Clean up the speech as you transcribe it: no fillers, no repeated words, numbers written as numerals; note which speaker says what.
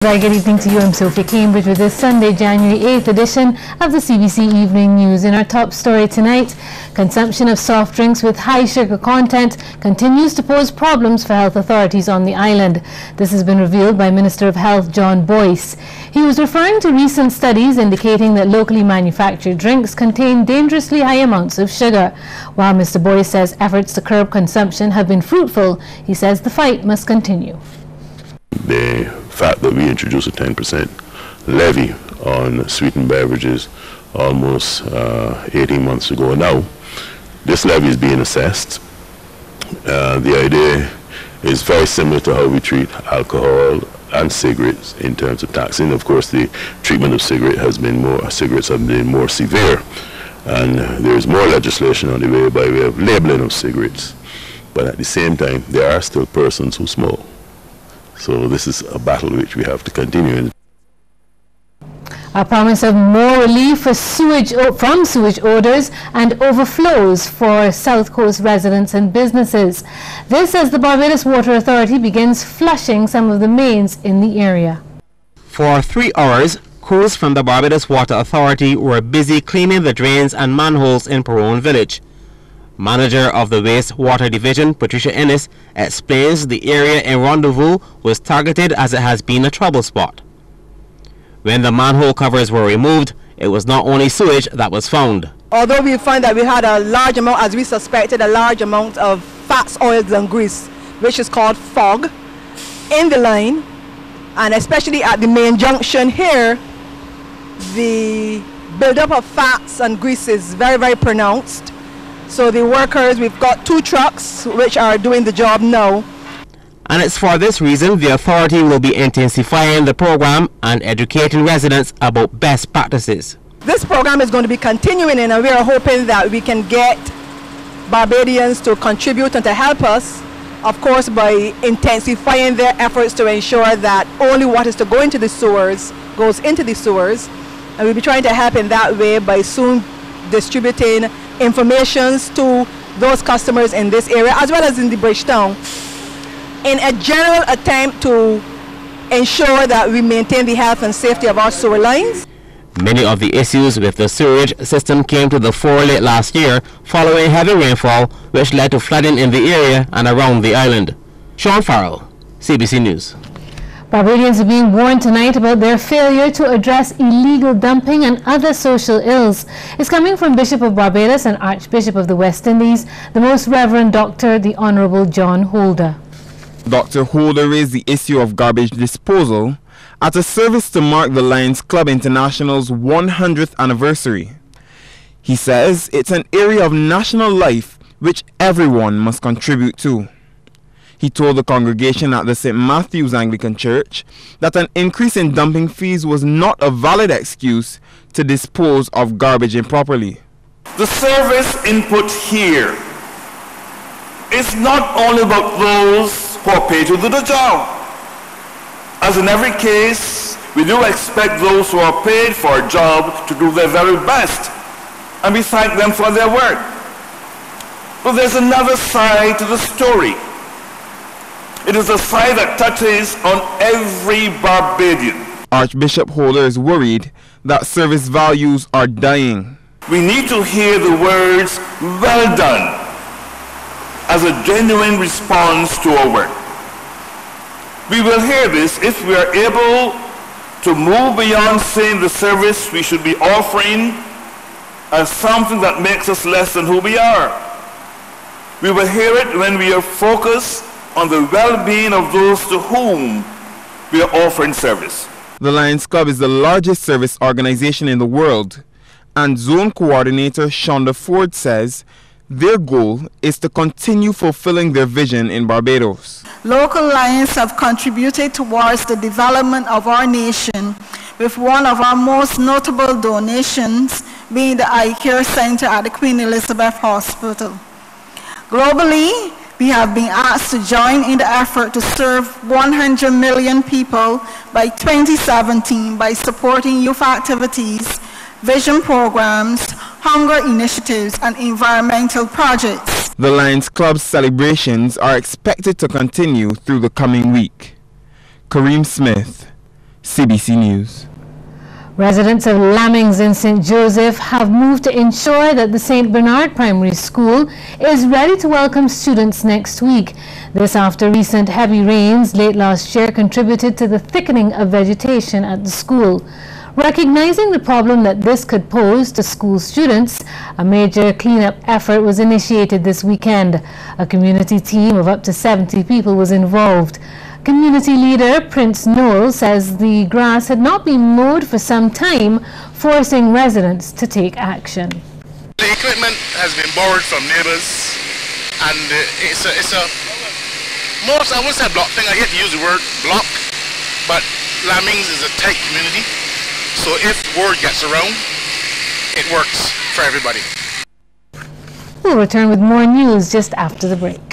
Speaker 1: Very good evening to you. I'm Sophia Cambridge with this Sunday, January 8th edition of the CBC Evening News. In our top story tonight, consumption of soft drinks with high sugar content continues to pose problems for health authorities on the island. This has been revealed by Minister of Health John Boyce. He was referring to recent studies indicating that locally manufactured drinks contain dangerously high amounts of sugar. While Mr. Boyce says efforts to curb consumption have been fruitful, he says the fight must continue.
Speaker 2: The fact that we introduced a 10% levy on sweetened beverages almost 18 months ago now, this levy is being assessed. The idea is very similar to how we treat alcohol and cigarettes in terms of taxing. Of course, the treatment of cigarettes have been more severe, and there is more legislation on the way by way of labeling of cigarettes. But at the same time, there are still persons who smoke. So this is a battle which we have to continue.
Speaker 1: A promise of more relief for from sewage odours and overflows for South Coast residents and businesses. This as the Barbados Water Authority begins flushing some of the mains in the area.
Speaker 3: For 3 hours, crews from the Barbados Water Authority were busy cleaning the drains and manholes in Perone Village. Manager of the Wastewater Division, Patricia Ennis, explains the area in Rendezvous was targeted as it has been a trouble spot. When the manhole covers were removed, it was not only sewage that was found.
Speaker 4: Although we find that we had a large amount, as we suspected, a large amount of fats, oils and grease, which is called fog, in the line, and especially at the main junction here, the buildup of fats and grease is very, very pronounced. So the workers, we've got 2 trucks which are doing the job now.
Speaker 3: And it's for this reason the authority will be intensifying the program and educating residents about best practices.
Speaker 4: This program is going to be continuing, and we are hoping that we can get Barbadians to contribute and to help us, of course, by intensifying their efforts to ensure that only what is to go into the sewers goes into the sewers. And we'll be trying to help in that way by soon distributing informations to those customers in this area as well as in the Bridgetown in a general attempt to ensure that we maintain the health and safety of our sewer lines.
Speaker 3: Many of the issues with the sewage system came to the fore late last year following heavy rainfall, which led to flooding in the area and around the island. Sean Farrell, CBC News.
Speaker 1: Barbadians are being warned tonight about their failure to address illegal dumping and other social ills. It's coming from Bishop of Barbados and Archbishop of the West Indies, the Most Reverend Dr. the Honourable John Holder.
Speaker 5: Dr. Holder raised the issue of garbage disposal at a service to mark the Lions Club International's 100th anniversary. He says it's an area of national life which everyone must contribute to. He told the congregation at the St. Matthew's Anglican Church that an increase in dumping fees was not a valid excuse to dispose of garbage improperly.
Speaker 6: The service input here is not only about those who are paid to do the job. As in every case, we do expect those who are paid for a job to do their very best, and we thank them for their work. But there's another side to the story. It is a side that touches on every Barbadian. Archbishop Holder is worried that service values are dying. We need to hear the words, "well done," as a genuine response to our work. We will hear this if we are able to move beyond saying the service we should be offering as something that makes us less than who we are. We will hear it when we are focused on the well-being of those to whom we are offering service.
Speaker 5: The Lions Club is the largest service organization in the world, and Zone Coordinator Shonda Ford says their goal is to continue fulfilling their vision in Barbados.
Speaker 7: Local Lions have contributed towards the development of our nation, with one of our most notable donations being the Eye Care Center at the Queen Elizabeth Hospital. Globally, we have been asked to join in the effort to serve 100 million people by 2017 by supporting youth activities, vision programs, hunger initiatives, and environmental projects.
Speaker 5: The Lions Club's celebrations are expected to continue through the coming week. Kareem Smith, CBC News.
Speaker 1: Residents of Lamings in St. Joseph have moved to ensure that the St. Bernard Primary School is ready to welcome students next week. This after recent heavy rains late last year contributed to the thickening of vegetation at the school. Recognizing the problem that this could pose to school students, a major cleanup effort was initiated this weekend. A community team of up to 70 people was involved. Community leader Prince Noel says the grass had not been mowed for some time, forcing residents to take action.
Speaker 8: The equipment has been borrowed from neighbors, and it's a most, I wouldn't say block thing, I hate to use the word block, but Lamings is a tight community, so if word gets around, it works for everybody.
Speaker 1: We'll return with more news just after the break.